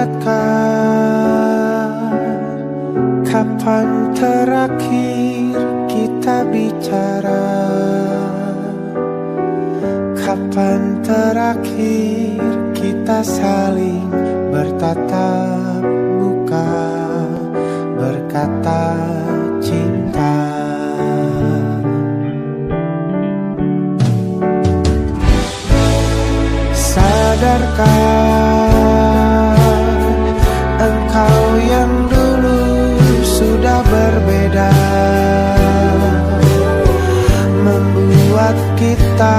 ingatkan kapan terakhir kita bicara, kapan terakhir kita saling bertatap muka, berkata cinta. Sadarkah engkau yang dulu sudah berbeda, membuat kita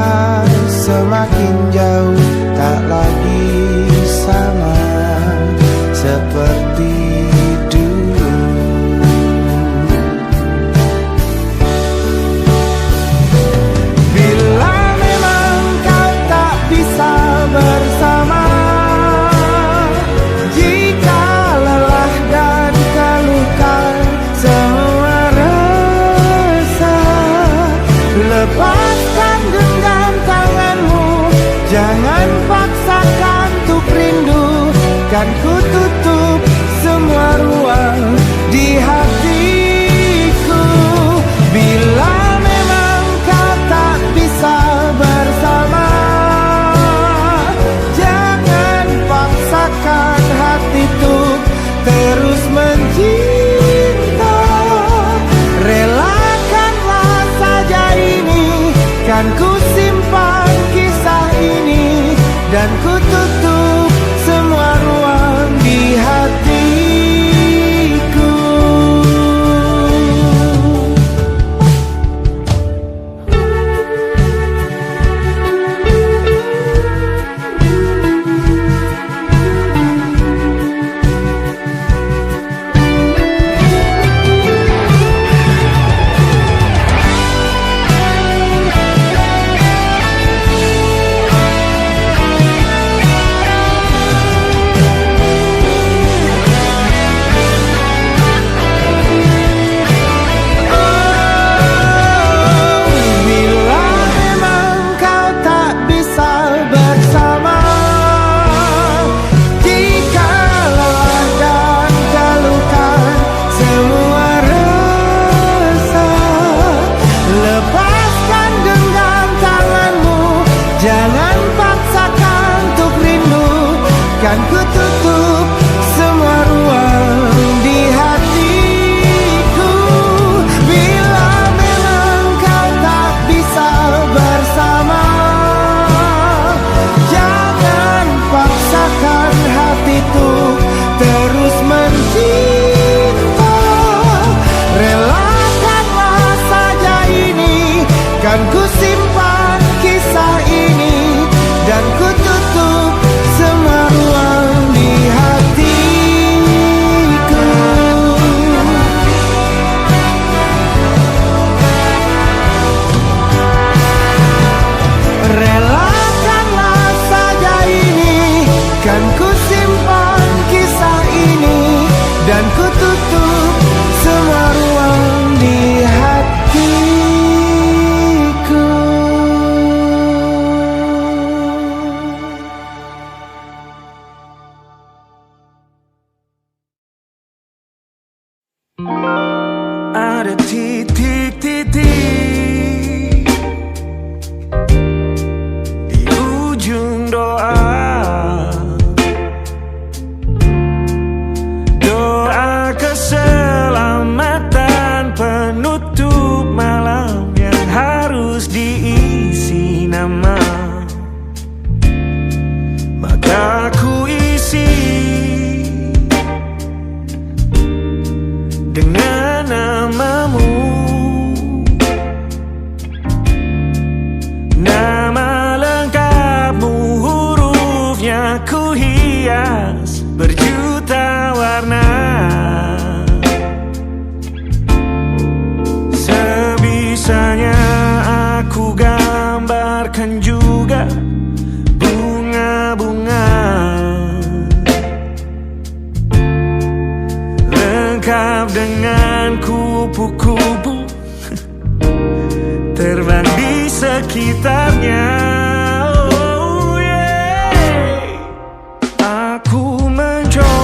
semakin jauh, tak lagi sama seperti dulu. Bila memang kau tak bisa bersama, jika lelah dan keluhkan semua rasa, lepaskan genggam tanganmu, jangan paksakan untuk rindu. Kan ku tutup semua ruang di hatiku. Bila memang kau tak bisa bersama, jangan paksakan hati untuk terus mencinta. Relakanlah saja ini, kan ku simpan kisah ini, dan ku tutup semua ruang di hatiku. Jangan paksakan untuk rindu, kan ku tutup semua ruang di hatiku. Bila memang kau tak bisa bersama, jangan paksakan hatiku terus mencinta. Relakanlah saja ini, kan ku simpan kisah ini, dan ku tutup semua ruang di hatiku. Relakanlah saja ini, kan ku simpan kisah ini, dan ku tutup semua ruang di hatiku. Ada titik-titik di ujung doa, doa keselamatan penutup malam yang harus diisi nama. Maka ku isi dengan namamu, nama lengkapmu, hurufnya ku hias berjuta warna. Sebisanya aku gambarkan juga bunga-bunga, lengkap dengan kupu-kupu terbang di sekitarnya. Oh yeah. Aku mencoba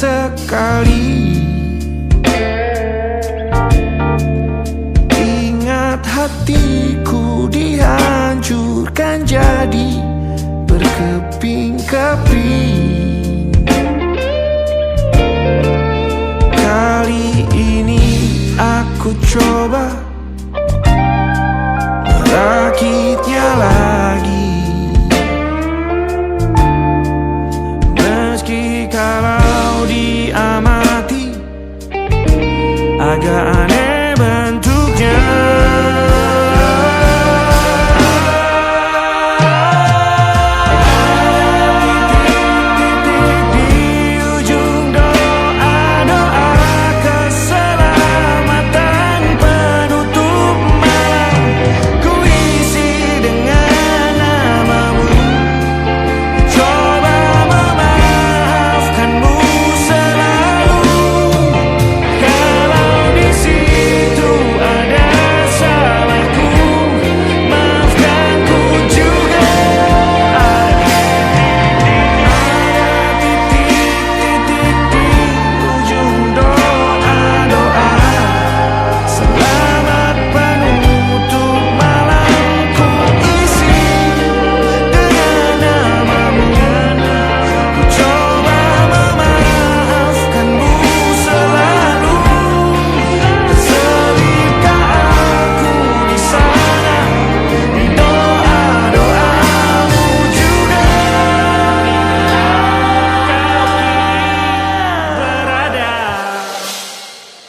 sekali. Ingat hatiku dihancurkan jadi berkeping-keping. Kali ini aku coba merakitnya lagi. Meski kalau diamati agak aneh bentuknya.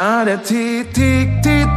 Ada titik-titik.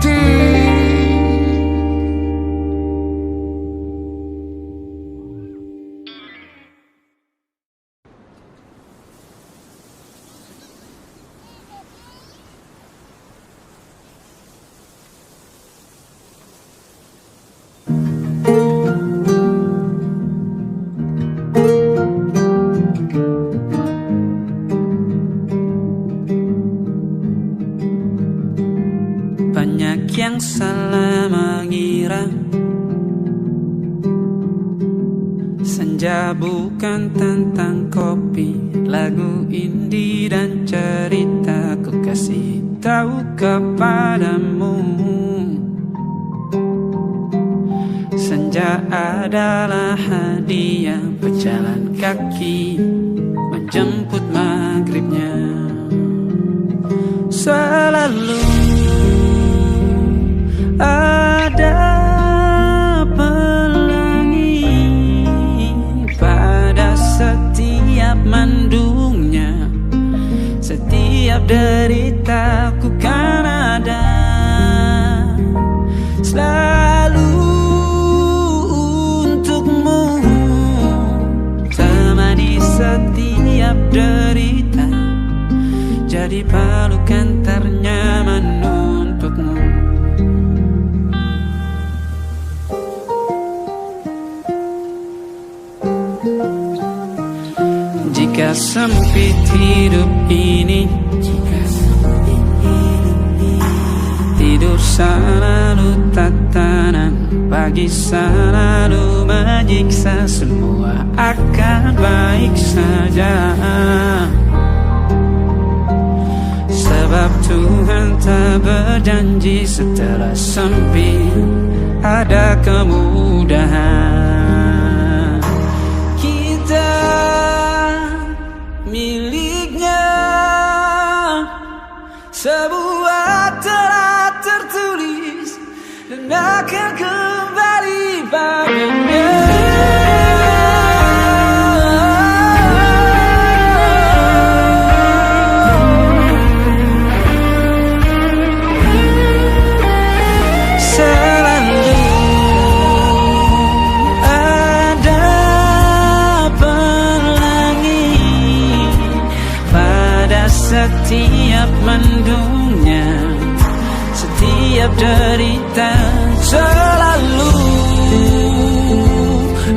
Banyak yang salah mengira senja bukan tentang kopi, lagu indie dan cerita ku kasih tahu kepadamu. Senja adalah hadiah pejalan kaki menjemput maghribnya. Selalu ada pelangi pada setiap mendungnya. Setiap deritaku kan ada selalu untukmu. Temani setiap derita, jadi pelukan ternyaman untukmu. Jika sempit hidup ini, tidur selalu tatanan, pagi selalu menyiksa, semua akan baik saja. Sebab Tuhan tak berjanji setelah sempit ada kemudahan. Kita miliknya sebuah telah tertulis dan akan kembali padanya. Setiap mendungnya, setiap derita, selalu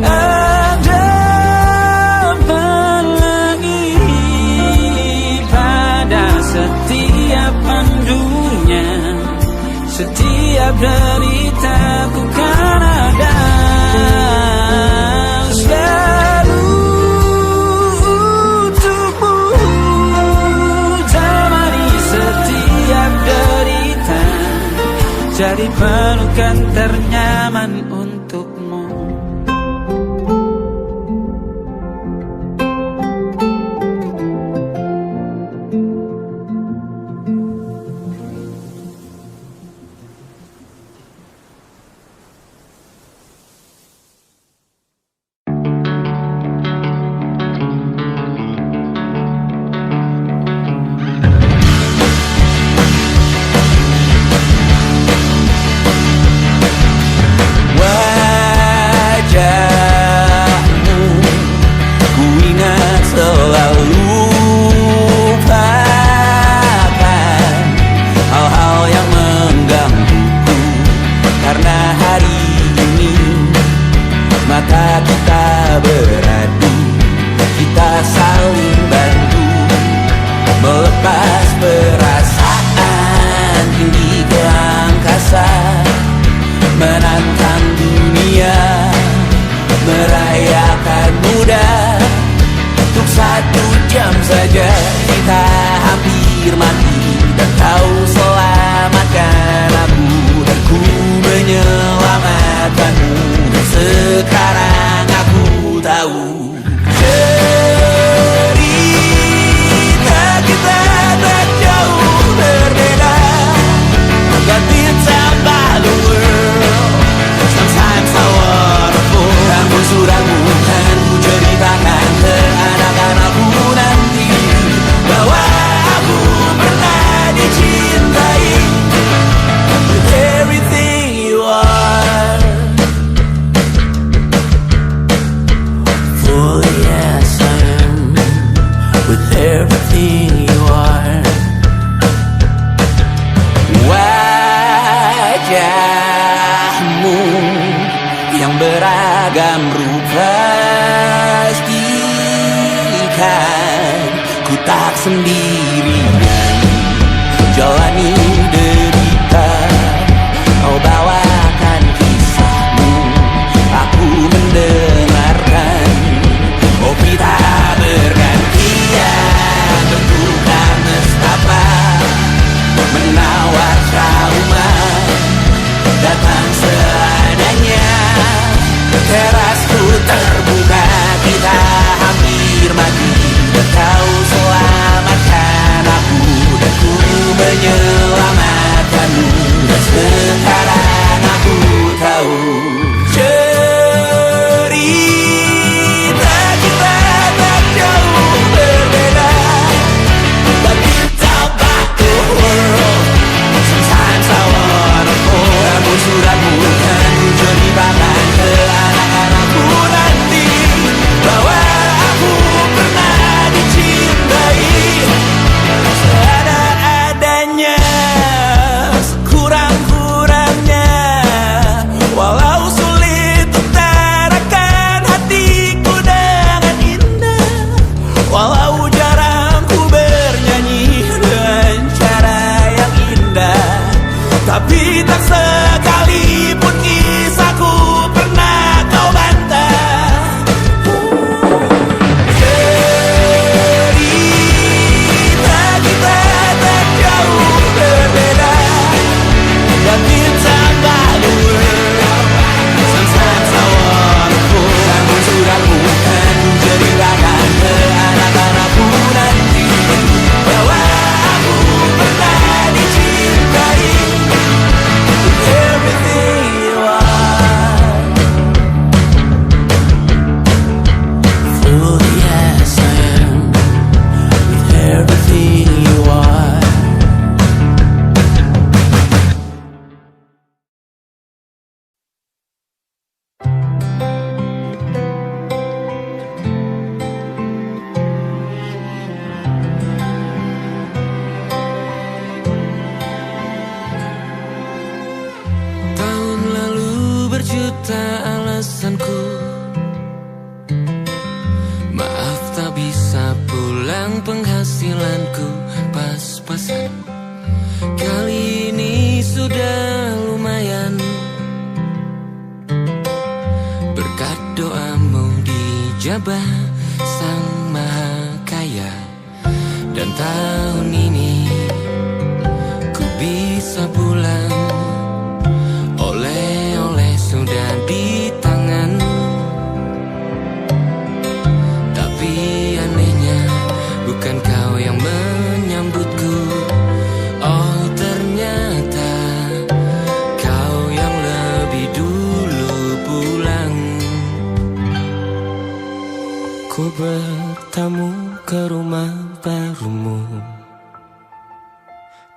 ada pelangi pada setiap mendungnya. Setiap derita ku kan ada selalu untukmu. jadi pelukan ternyaman untukmu. berjuta alasanku, maaf tak bisa pulang, penghasilanku pas-pasan. Kali ini sudah lumayan, berkat doamu dijabah Sang Maha Kaya. Dan tahun ini ku bisa pulang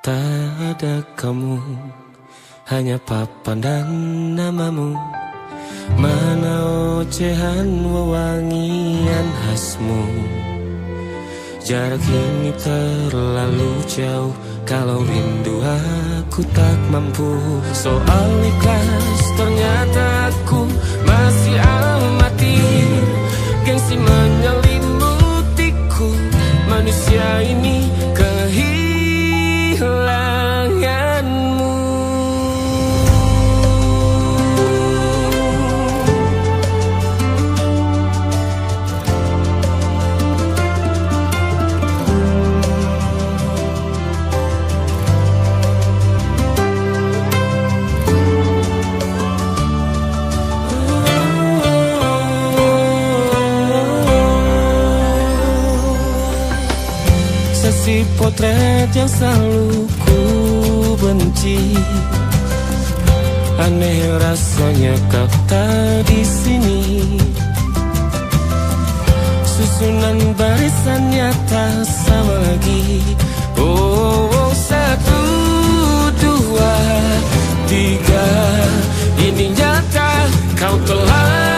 Tak ada kamu, hanya papan dan namamu. Mana ocehan wewangian khasmu. Jarak ini terlalu jauh, kalau rindu aku tak mampu. Soal ikhlas ternyata aku masih amati. Gengsi menyelimutiku, manusia ini kehilanganmu. Si potret yang selalu ku benci, aneh rasanya kau tak di sini. Susunan barisannya tak sama lagi. Oh, 1, 2, 3, ini nyata kau telah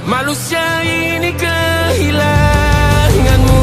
manusia ini kehilanganmu.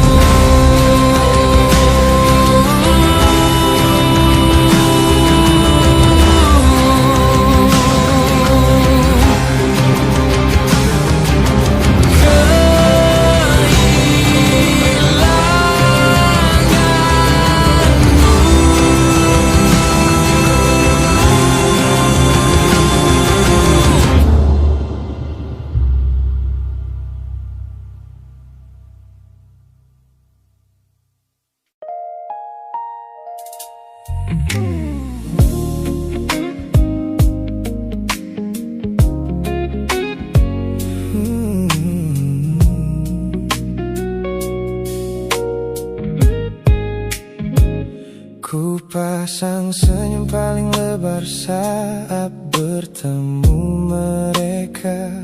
Ku pasang senyum paling lebar saat bertemu mereka,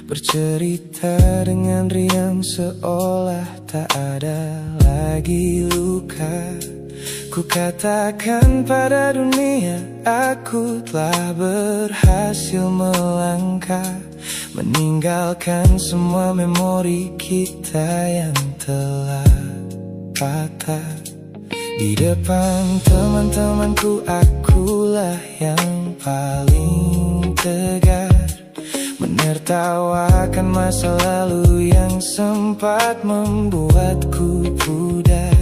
bercerita dengan riang seolah tak ada lagi luka. Ku katakan pada dunia aku telah berhasil melangkah, meninggalkan semua memori kita yang telah patah. Di depan teman-temanku akulah yang paling tegar, menertawakan masa lalu yang sempat membuatku pudar.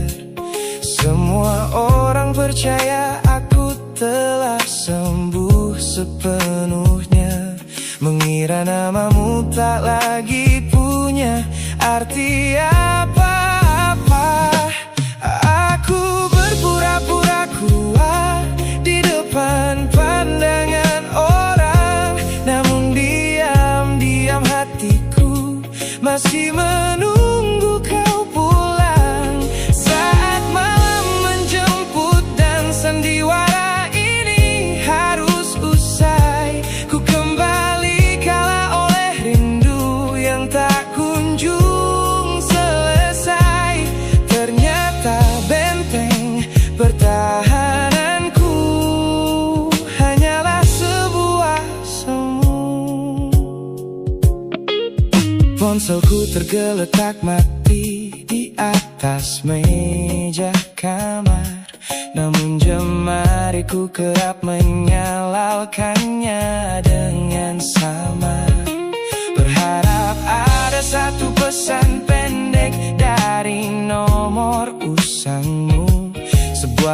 Semua orang percaya aku telah sembuh sepenuhnya, mengira namamu tak lagi punya arti apa-apa. Aku berpura-pura kuat di depan pandangan orang, namun diam-diam hatiku masih menunggu kau pulang. Saat malam menjemput dan sandiwara ini harus usai, ku kembali kalah oleh rindu yang tak kunjung selesai. Ternyata benteng pertahananku hanyalah sebuah semu. Ponselku tergeletak mati di atas meja kamar, namun jemariku kerap menyalakannya dengan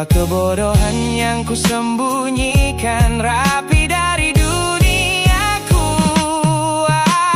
Segala kebodohan yang ku sembunyikan rapi dari duniaku.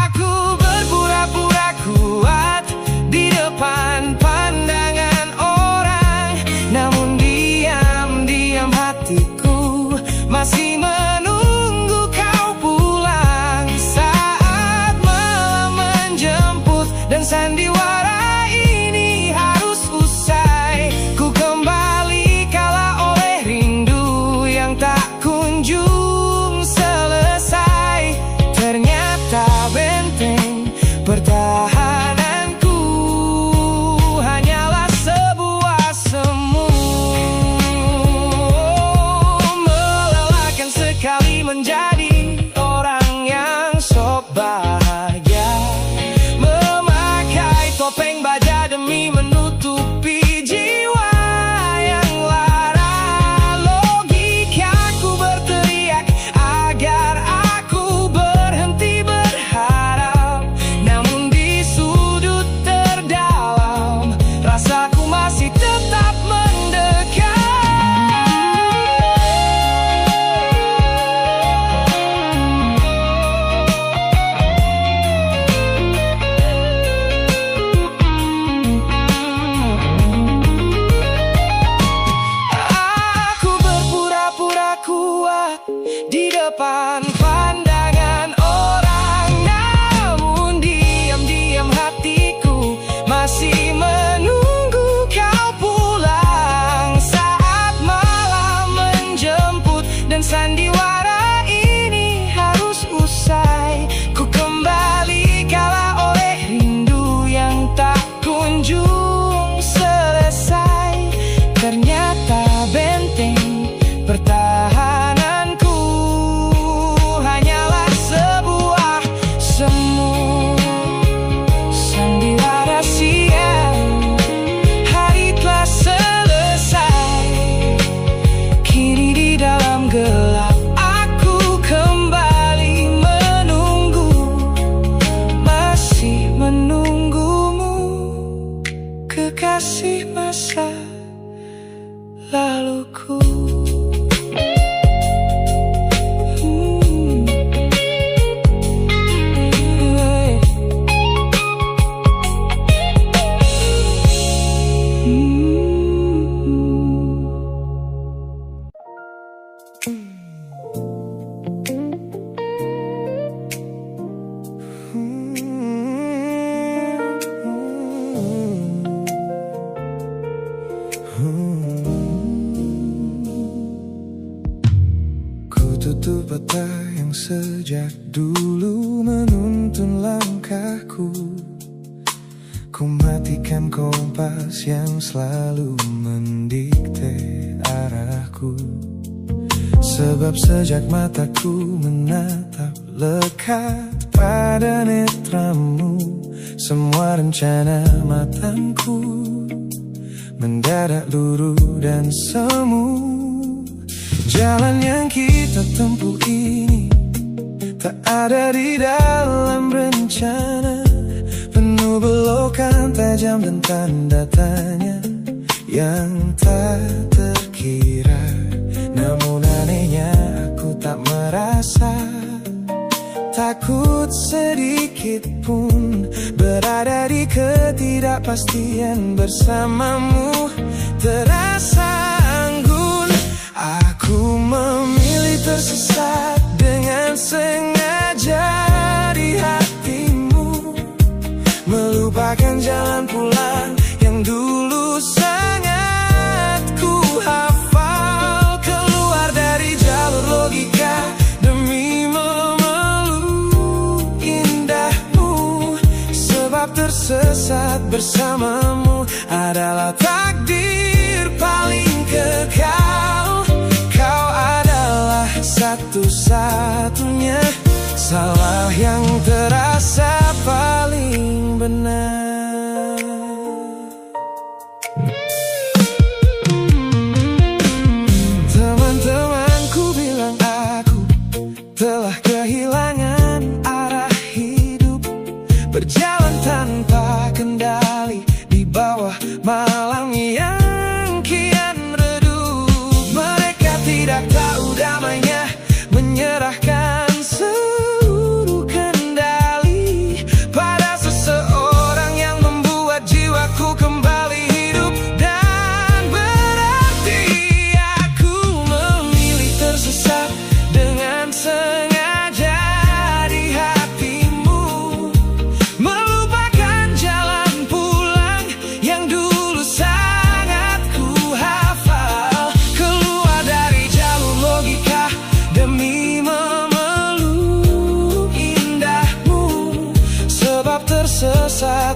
Aku berpura-pura kuat di depan pandangan orang, namun diam-diam hatiku masih menunggu kau pulang. Saat malam menjemput dan sandiwara ini harus usai, ku kembali kala oleh rindu yang tak kunjung selesai. Ternyata benteng pertahananku hanyalah sebuah semu. Melelahkan sekali menjadi orang yang sok bahagia, memakai topeng baja demi menutupi jiwa yang lara. Logikaku berteriak agar aku berhenti berharap, namun di sudut terdalam rasaku masih tetap mendekat. Aku berpura-pura kuat di depan pandangan orang, namun diam-diam hatiku masih menunggu kau pulang. Saat malam menjemput dan sandiwara ini harus usai, ku kembali kala oleh rindu yang tak kunjung selesai. Ternyata benteng pertahananku hanyalah sebuah semu. Sandiwara siang, hari telah selesai. Kini di dalam gelap aku kembali menunggu, masih menunggumu, kekasih masa laluku. Ku tutup mata yang sejak dulu menuntun langkahku. Ku matikan kompas yang selalu mendikte arahku. Sebab sejak mataku menatap lekat pada netramu, semua rencana matangku mendadak luruh dan semu. Jalan yang kita tempuh ini tak ada di dalam rencana, penuh belokan tajam dan tanda tanya yang tak terkira. Namun anehnya aku tak merasa takut sedikit pun berada di ketidakpastian bersamamu. Terasa anggun, aku memilih tersesat dengan sengaja di hatimu, melupakan jalan pulang yang dulu sangat ku hafal. Keluar dari jalur logika demi memeluk indahmu, sebab tersesat bersamamu adalah takdir paling kekal. Kau adalah satu-satunya salah yang terasa paling benar. Teman-temanku bilang aku telah kehilangan arah hidup, berjalan tanpa kendali di bawah malam yang kian redup.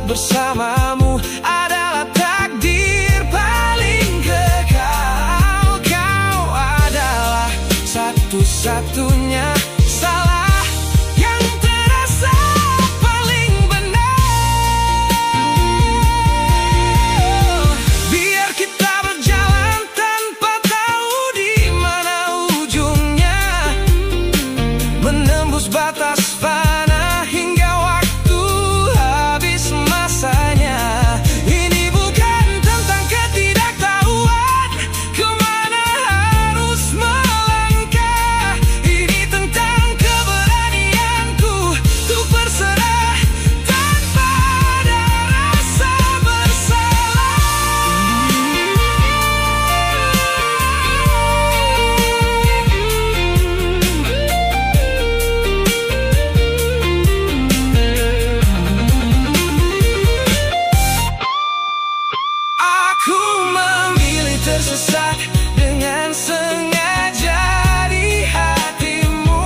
bersamamu adalah takdir paling kekal. Kau adalah satu-satunya salah yang terasa paling benar. Biar kita berjalan tanpa tahu di mana ujungnya, menembus batas fana hingga waktu habis masanya. Ini bukan tentang ketidaktahuan kemana harus melangkah. Ini tentang keberanianku untuk berserah tanpa ada rasa Aku memilih tersesat dengan sengaja di hatimu,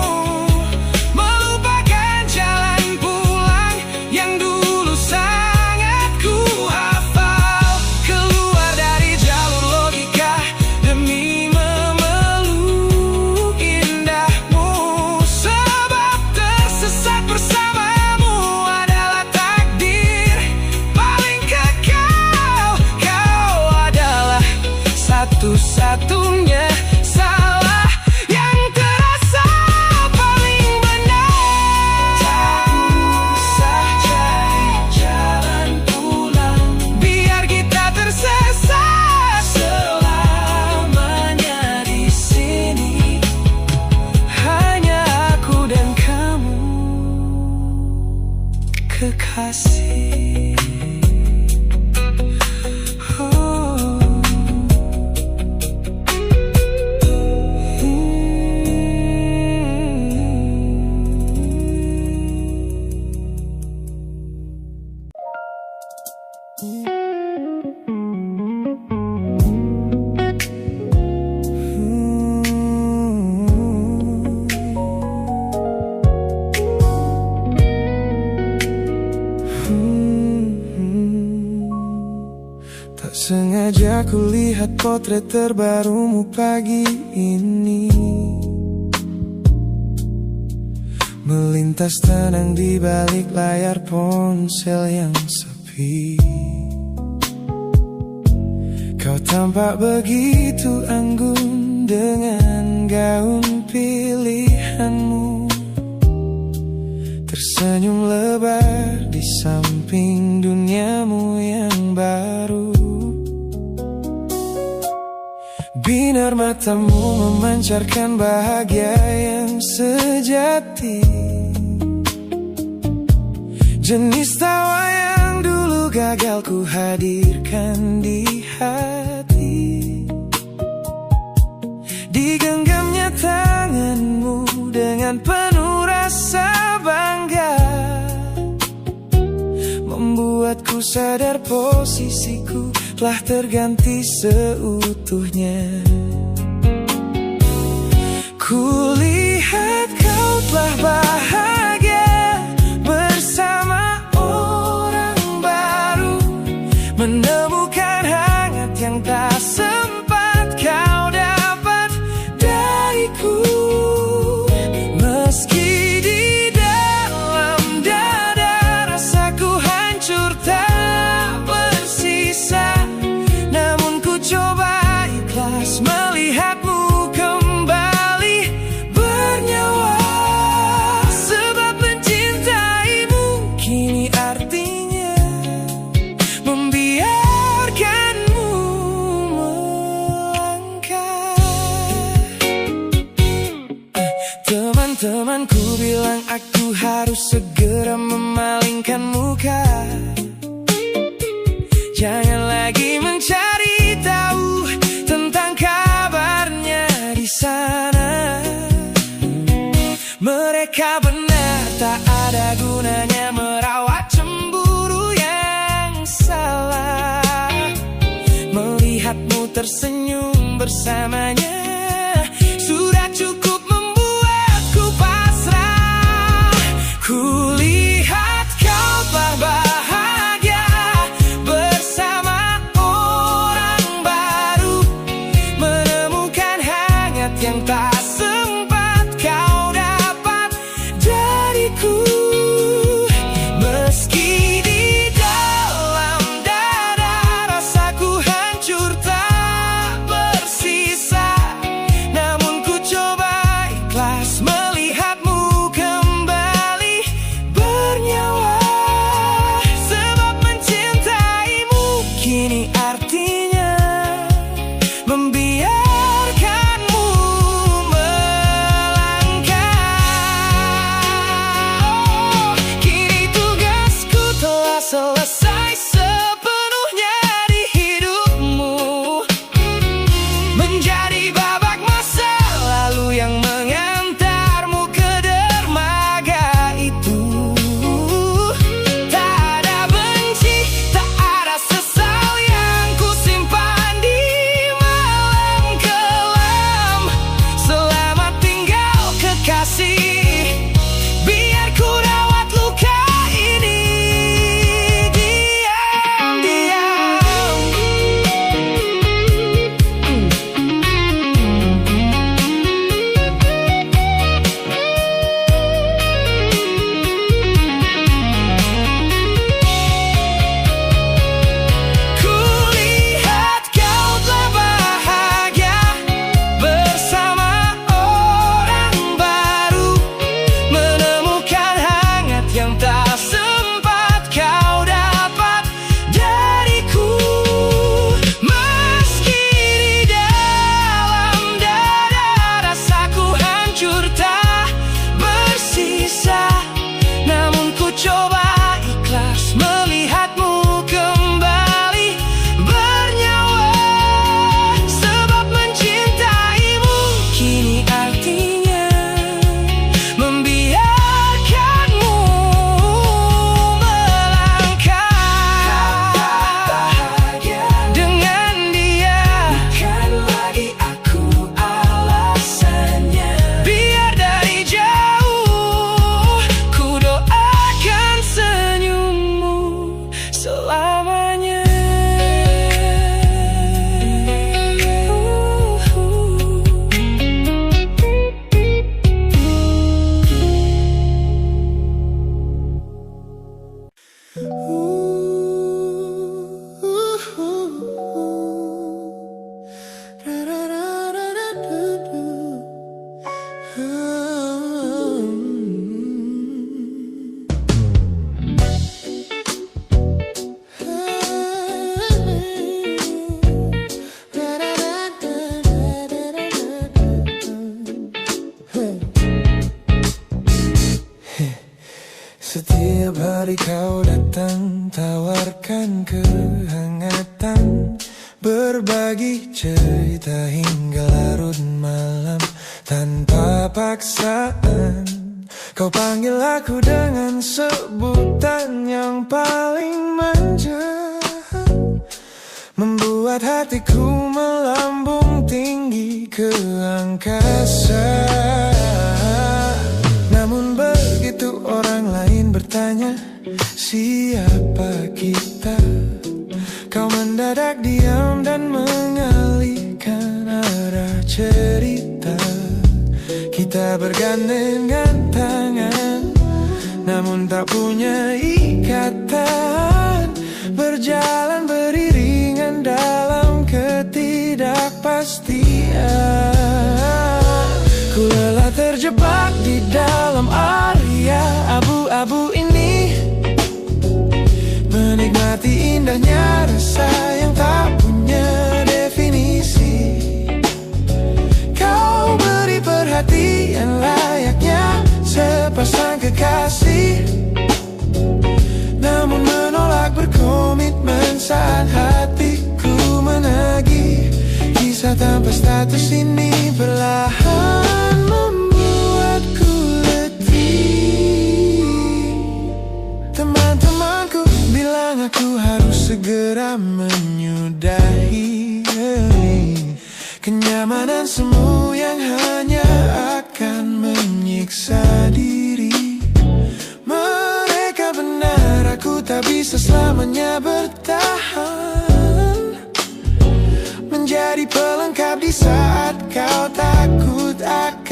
melupakan jalan pulang yang dulu sangat ku hafal. Keluar dari jalur logika demi memeluk indahmu, sebab tersesat bersamamu adalah takdir paling kekal. Kau adalah satu-satunya salah yang terasa paling benar. Tak usah cari jalan pulang, biar kita tersesat selamanya di sini. Hanya aku dan kamu, kekasih. Oh. Tak sengaja ku lihat potret terbarumu pagi ini, melintas tenang di balik layar ponsel yang sepi. Kau tampak begitu anggun dengan gaun pilihanmu, tersenyum lebar di samping duniamu yang baru. Binar matamu memancarkan bahagia yang sejati, jenis tawa yang dulu gagal ku hadirkan di hati. Digenggamnya tanganmu dengan penuh rasa bangga, membuatku sadar posisiku telah terganti seutuhnya. Kulihat kau telah bahagia bersama orang baru, menemukan hangat yang tak sempat kau dapat dariku. Meski di dalam dada rasaku hancur tak bersisa, namun ku coba ikhlas melihatmu kembali bernyawa. Sebab mencintaimu kini artinya membiarkanmu melangkah. Teman-temanku bilang aku harus segera memalingkan muka, jangan lagi mencari tahu tentang kabarnya di sana. Mereka benar, tak ada gunanya merawat cemburu yang salah. Melihatmu tersenyum bersamanya sudah cukup membuatku pasrah. Kulihat kau telah bahagia dariku. Meski di dalam dada rasaku hancur tak bersisa, namun ku coba ikhlas melihatmu kembali bernyawa. Sebab mencintaimu kini artinya membiarkanmu melangkah. Kini tugasku telah selesai sepenuhnya di hidupmu, menjadi babak masa lalu yang mengantarmu ke dermaga itu. Tak ada benci, tak ada sesal yang ku simpan di malam kelam. Selamat tinggal kekasih, biar ku rawat luka ini diam-diam. Kulihat kau telah bahagia bersama orang baru, menemukan hangat yang tak sempat kau dapat dariku. Meski di dalam dada rasaku hancur tak bersisa, namun ku coba ikhlas melihatmu kembali bernyawa. Sebab mencintaimu kini artinya membiarkanmu melangkah. Dengan dia bukan lagi aku alasannya. Biar dari jauh ku doakan senyummu selamanya. Setiap hari kau datang, tawarkan kehangatan, berbagi cerita hingga larut malam tanpa paksaan. Kau panggil aku dengan sebutan yang paling manja, membuat hatiku melambung tinggi ke angkasa. Namun begitu orang lain bertanya siapa kita, kau mendadak diam dan mengalihkan arah cerita. Kita bergandengan tangan, namun tak punya ikatan, berjalan beriringan dalam ketidakpastian. Ku lelah terjebak di dalam area abu-abu ini, menikmati indahnya rasa yang tak punya definisi. Kau beri perhatian layaknya sepasang kekasih, namun menolak berkomitmen saat hatiku menagih. Kisah tanpa status ini perlahan membuatku letih. Teman-temanku bilang aku harus segera menyudahi kenyamanan semu yang hanya akan menyiksa diri. Mereka benar, aku tak bisa selamanya bertahan, menjadi pelengkap di saat kau takut akan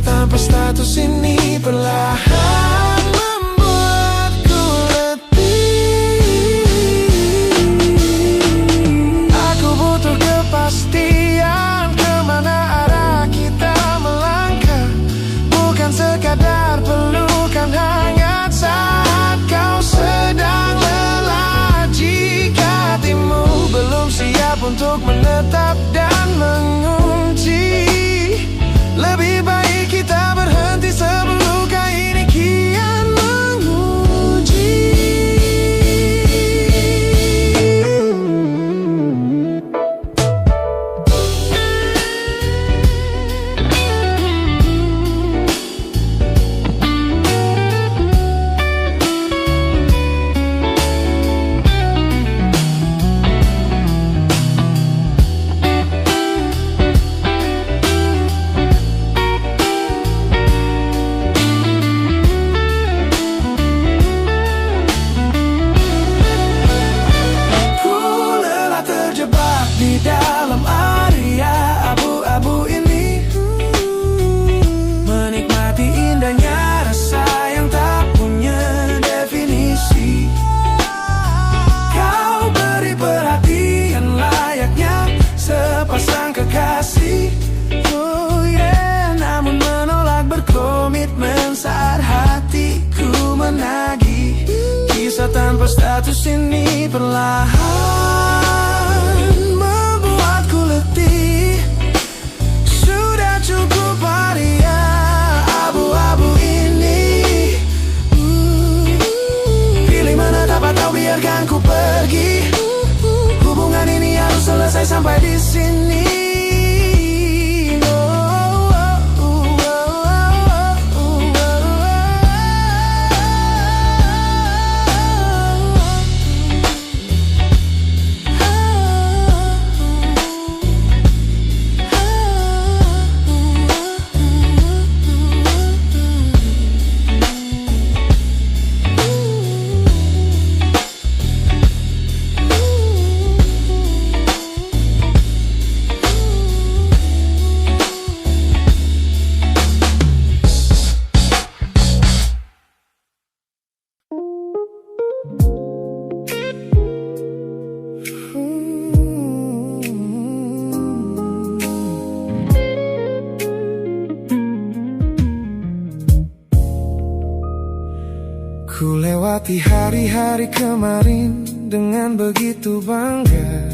Cinta tanpa status ini perlahan membuatku letih. Aku butuh kepastian kemana arah kita melangkah, bukan sekadar pelukan hangat saat kau sedang lelah. Jika hatimu belum siap untuk menetap dan mengunci, lebih baik kita berhenti sebelum luka ini kian menguji. Di dalam area abu-abu ini, menikmati indahnya rasa yang tak punya definisi. Kau beri perhatian layaknya sepasang kekasih, oh yeah. Namun menolak berkomitmen saat hatiku menagih. Kisah tanpa status ini perlahan sudah cukup area abu-abu ini. Pilih mana dapat kau biarkan ku pergi. Hubungan ini harus selesai sampai di sini. Ku lewati hari-hari kemarin dengan begitu bangga,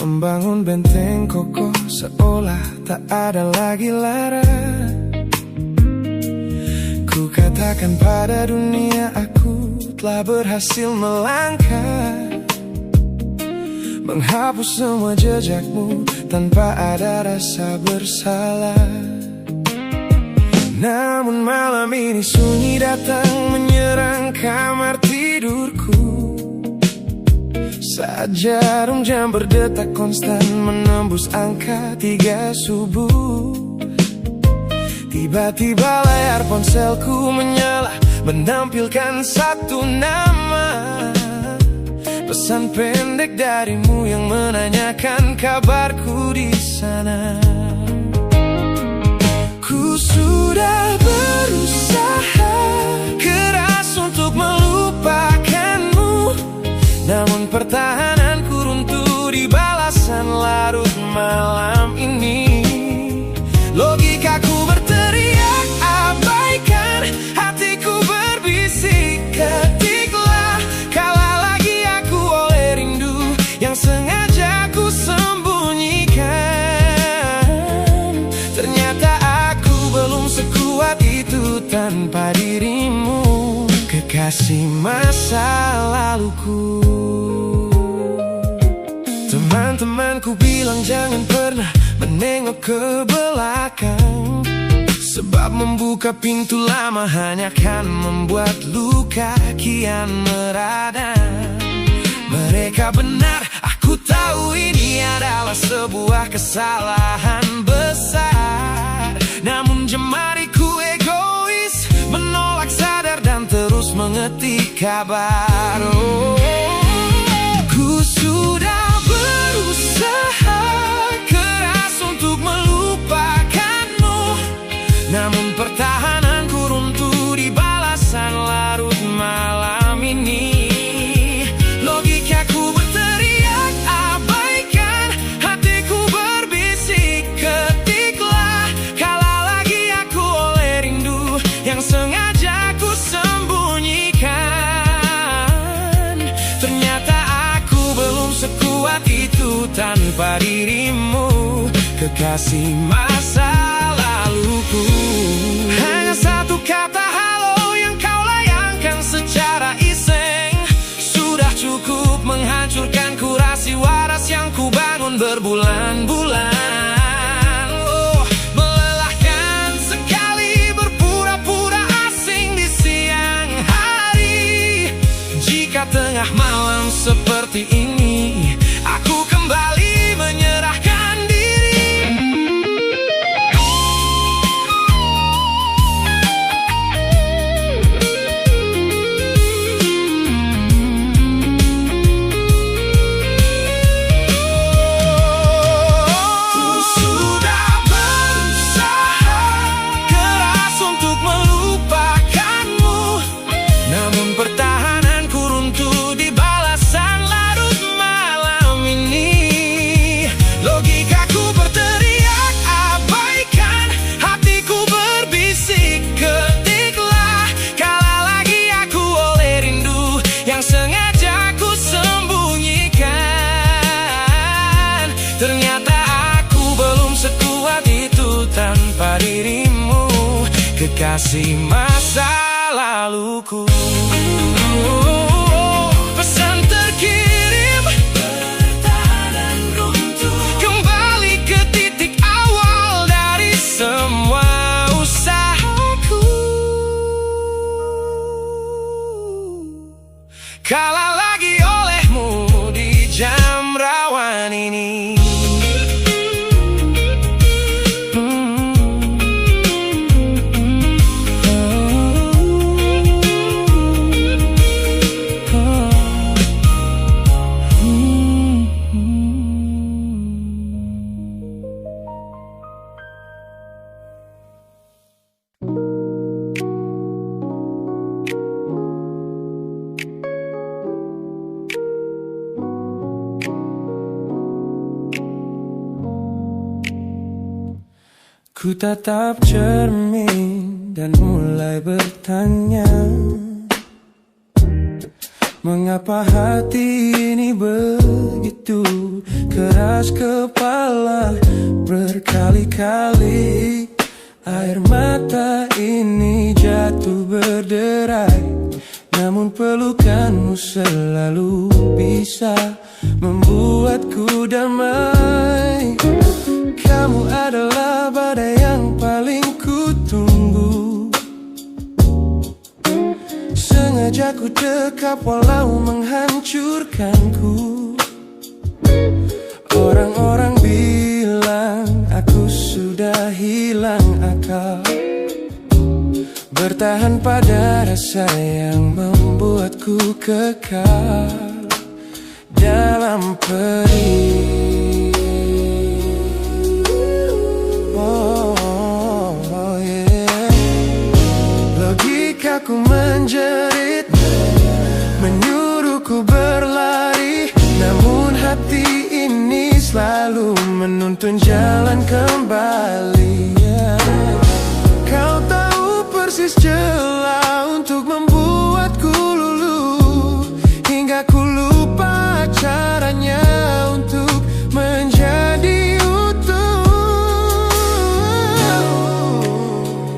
membangun benteng kokoh seolah tak ada lagi lara. Ku katakan pada dunia aku telah berhasil melangkah, menghapus semua jejakmu tanpa ada rasa bersalah. Namun malam ini sunyi datang menyerang kamar tidurku, saat jarum jam berdetak konstan menembus angka 3 subuh. Tiba-tiba layar ponselku menyala, menampilkan satu nama, pesan pendek darimu yang menanyakan kabarku di sana. Ku sudah berusaha keras untuk melupakanmu, namun pertahananku runtuh di balasan larut malam ini. Logikaku berteriak abaikan, hatiku berbisik ketiklah, kalah lagi aku oleh rindu yang sengaja ku sembunyikan. Ternyata aku belum sekuat itu tanpa dirimu, kekasih masa laluku. Teman-temanku bilang jangan pernah menengok ke belakang, sebab membuka pintu lama hanya akan membuat luka kian meradang. Mereka benar, aku tahu ini adalah sebuah kesalahan besar. Namun jemariku egois, menolak sadar dan terus mengetik kabar. Ku sudah berusaha keras untuk melupakanmu, yang sengaja ku sembunyikan. Ternyata aku belum sekuat itu tanpa dirimu, kekasih masa laluku. Hanya satu kata halo yang kau layangkan secara iseng sudah cukup menghancurkan kurasi waras yang ku bangun berbulan-bulan. Oh, melelahkan sekali berpura-pura asing di siang hari. Jika tengah malam seperti ini aku kembali menyerahkan diri. Ku sudah berusaha keras untuk melupakanmu, namun pertahananku runtuh di balasan larut malam ini. Logikaku berteriak abaikan, hatiku berbisik ketiklah. Kalah lagi aku oleh rindu yang sengaja ku sembunyikan. Ternyata aku belum sekuat itu tanpa dirimu, kekasih masa laluku. Pesan terkirim, pertahanan runtuh, kembali ke titik awal dari semua usahaku. Kalah lagi olehmu di jam rawan ini. Ku tatap cermin dan mulai bertanya, mengapa hati ini begitu keras kepala. Berkali-kali air mata ini jatuh berderai, namun pelukanmu selalu bisa membuatku damai. Kamu adalah badai yang paling ku tunggu, sengaja ku dekap walau menghancurkanku. Orang-orang bilang aku sudah hilang akal, bertahan pada rasa yang membuatku kekal dalam perih. Logikaku menjerit, menyuruhku berlari, namun hati ini selalu menuntun jalan kembali. Kau tahu persis celah untuk membuatku luluh, hingga ku lupa caranya untuk menjadi utuh.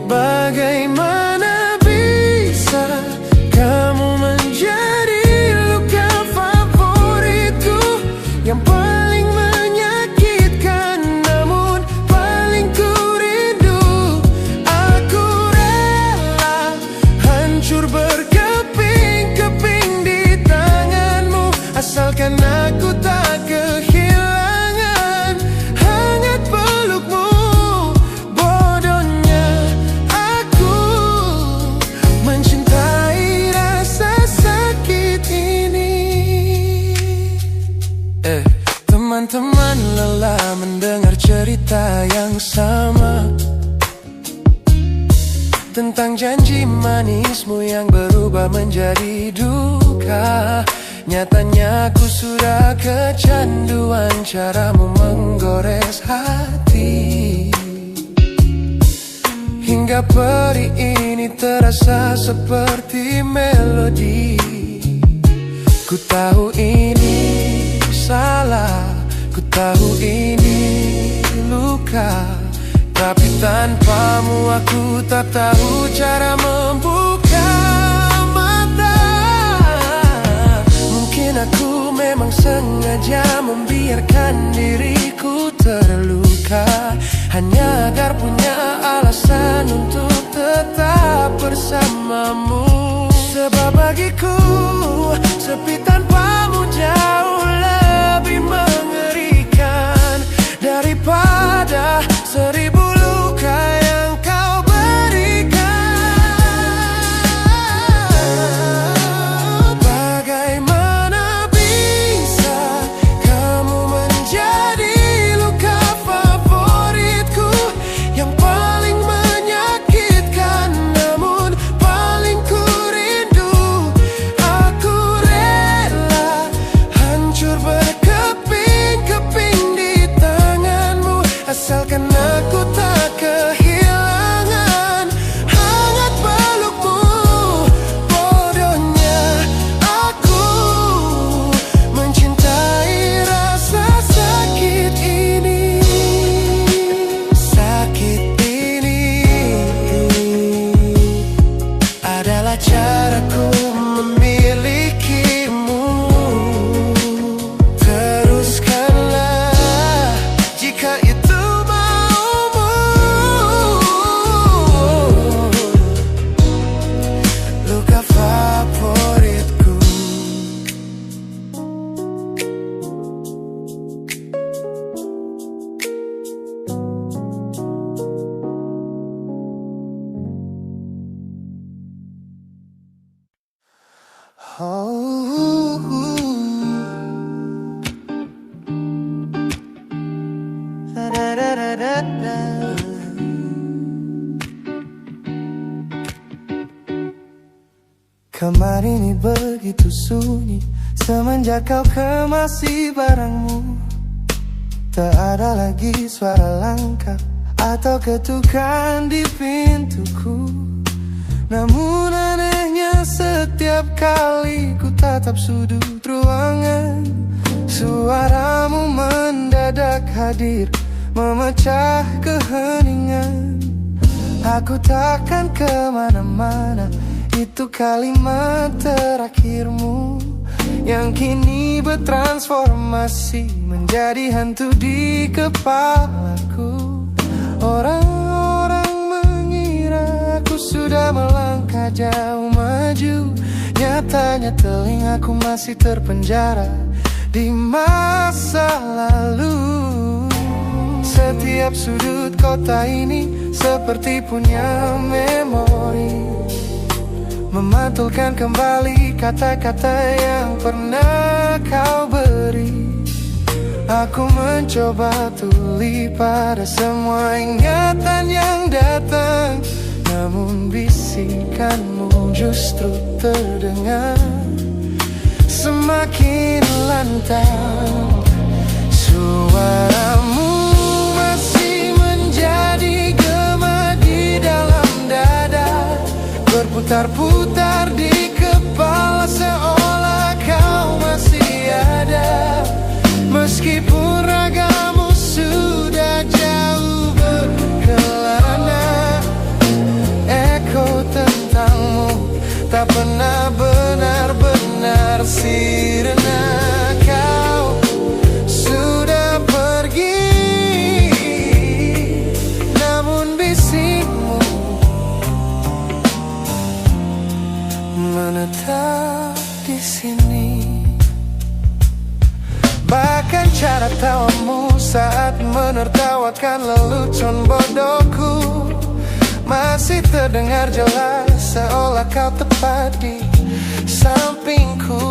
Bagaimana bisa kamu menjadi luka favoritku, yang paling menyakitkan namun paling ku rindu. Aku rela hancur berkeping-keping di tanganmu, asalkan aku tak kehilangan hangat pelukmu. Bodohnya aku mencintai rasa sakit ini. Teman-teman lelah mendengar cerita yang sama tentang janji manismu yang berubah menjadi duka. Nyatanya aku sudah kecanduan caramu menggores hati, hingga perih ini terasa seperti melodi. Ku tahu ini salah, ku tahu ini luka, tapi tanpamu aku tak tahu cara membuka mata. Mungkin aku memang sengaja membiarkan diriku terluka, hanya agar punya alasan untuk tetap bersamamu. Sebab bagiku sepi tanpamu jauh lebih mengerikan daripada 1000 luka yang kau berikan. Bagaimana bisa kamu menjadi luka favoritku yang paling menyakitkan, namun paling ku rindu. Aku rela hancur berkeping-keping di tanganmu, asalkan aku tak kehilangan hangat pelukmu. Bodohnya aku mencintai rasa sakit ini. Sakit ini adalah caraku memilikimu. Teruskanlah jika itu maumu. Luka favoritku. Kamar ini begitu sunyi semenjak kau kemasi barangmu. Tak ada lagi suara langkah atau ketukan di pintuku. Namun anehnya setiap kali ku tatap sudut ruangan, suaramu mendadak hadir memecah keheningan. Aku takkan kemana-mana, itu kalimat terakhirmu yang kini bertransformasi menjadi hantu di kepalaku. Orang-orang mengira aku sudah melangkah jauh maju, nyatanya telingaku masih terpenjara di masa lalu. Setiap sudut kota ini seperti punya memori, memantulkan kembali kata-kata yang pernah kau beri. Aku mencoba tuli pada semua ingatan yang datang, namun bisikanmu justru terdengar semakin lantang. Suaramu masih menjadi gema di dalam dada, berputar-putar di kepala seolah kau masih ada. Meskipun ragamu sudah jauh berkelana, eko tentangmu tak pernah benar-benar sirna. Kau sudah pergi, namun bisikmu menetap di sini. Bahkan cara tawamu saat menertawakan lelucon bodohku masih terdengar jelas, seolah kau tepat di sampingku.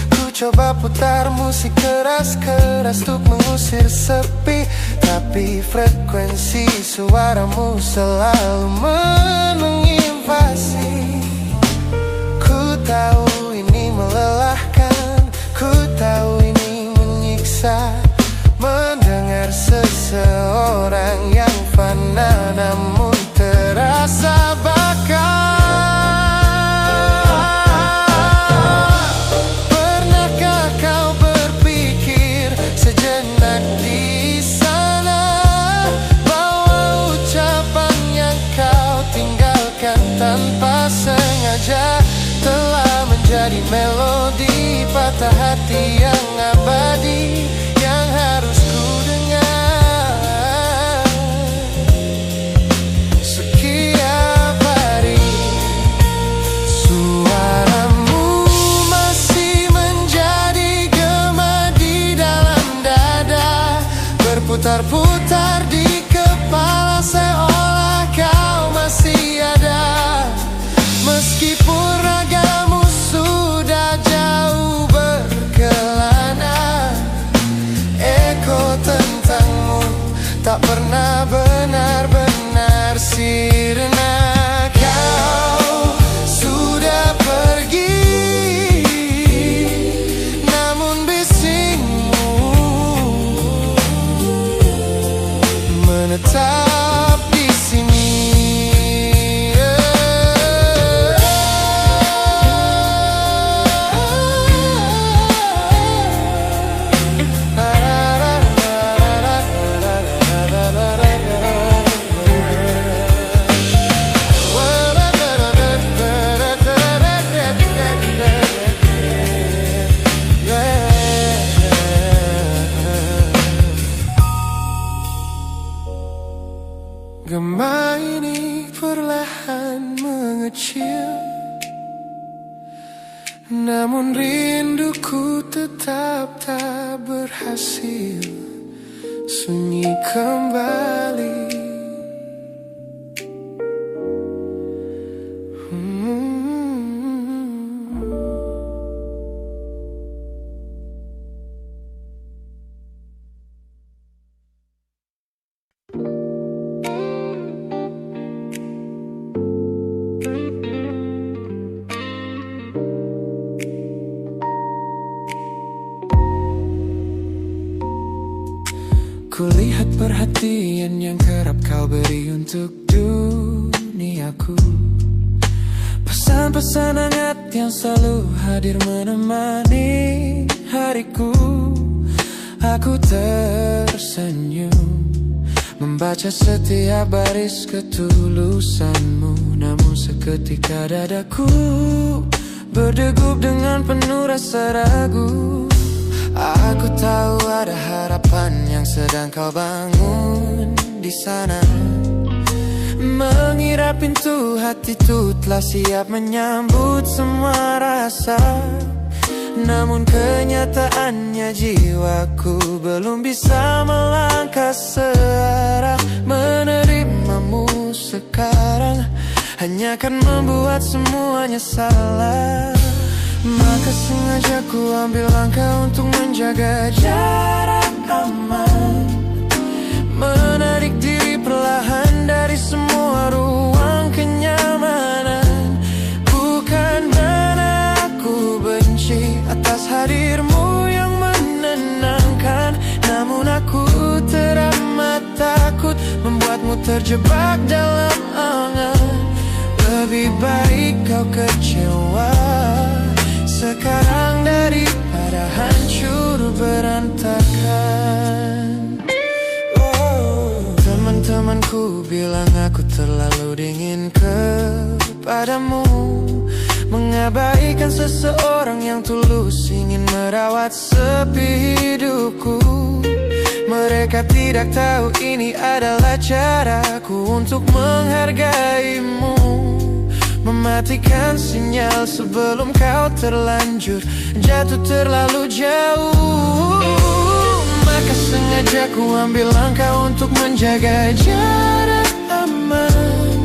Ku coba putar musik keras-keras untuk mengusir sepi, tapi frekuensi suaramu selalu menginvasi. Ku tahu ini melelahkan, ku tahu ini menyiksa, mendengar seseorang yang fana namun terasa tanpa sengaja telah menjadi melodi patah hati yang abadi yang harus ku dengar setiap hari. Suaramu masih menjadi gema di dalam dada, berputar-putar di kepala seolah kau masih ada. Meskipun ragamu sudah jauh berkelana, eko tentangmu tak pernah benar-benar sirna. Kau sudah pergi, namun bisingmu menetap di sini. Gema ini perlahan mengecil, namun rinduku tetap tak berhasil sunyi kembali. Kulihat perhatian yang kerap kau beri untuk duniaku, pesan-pesan hangat yang selalu hadir menemani hariku. Aku tersenyum membaca setiap baris ketulusanmu, namun seketika dadaku berdegup dengan penuh rasa ragu. Aku tahu ada harapan yang sedang kau bangun di sana. Mengira pintu hati itu telah siap menyambut semua rasa, namun kenyataannya jiwaku belum bisa melangkah searah. Menerimamu sekarang hanya akan membuat semuanya salah. Maka sengaja ku ambil langkah untuk menjaga jarak aman, menarik diri perlahan dari semua ruang kenyamanan. Bukan karena aku benci atas hadirmu yang menenangkan, namun aku teramat takut membuatmu terjebak dalam angan. Lebih baik kau kecewa sekarang daripada hancur berantakan. Teman-temanku bilang aku terlalu dingin kepadamu, mengabaikan seseorang yang tulus ingin merawat sepi hidupku. Mereka tidak tahu ini adalah caraku untuk menghargaimu, mematikan sinyal sebelum kau terlanjur jatuh terlalu jauh. Maka sengaja ku ambil langkah untuk menjaga jarak aman,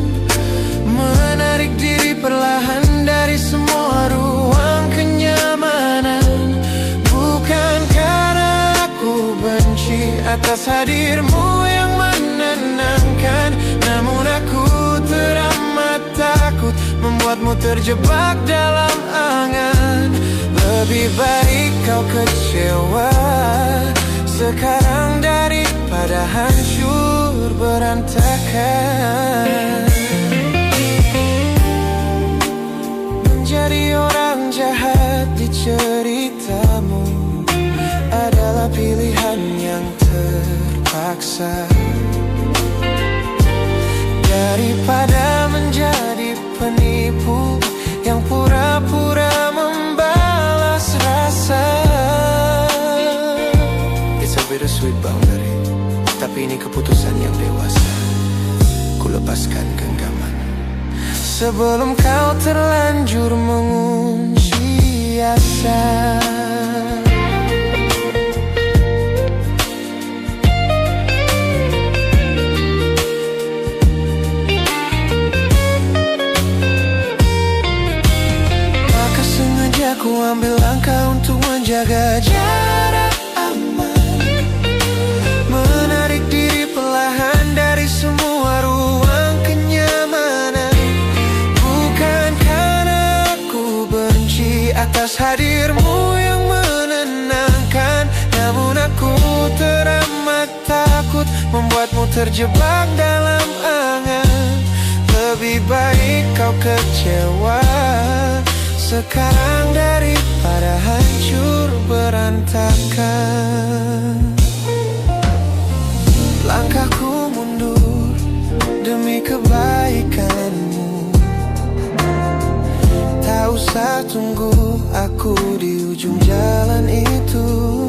menarik diri perlahan dari semua ruang kenyamanan. Bukan karena aku benci atas hadirmu yang menenangkan, namun aku teramat takut membuatmu terjebak dalam angan. Lebih baik kau kecewa sekarang daripada hancur berantakan. Menjadi orang jahat di ceritamu adalah pilihan yang terpaksa, daripada menjadi penuh sweet boundary, tapi ini keputusan yang dewasa. Ku lepaskan genggaman sebelum kau terlanjur mengunci asa. Maka sengaja ku ambil langkah untuk menjaga jarak aman, menarik diri perlahan dari semua ruang kenyamanan. Bukan karena aku benci atas hadirmu yang menenangkan, namun aku teramat takut membuatmu terjebak dalam angan. Lebih baik kau kecewa sekarang daripada hancur berantakan. Langkahku mundur demi kebaikanmu. Tak usah tunggu aku di ujung jalan itu.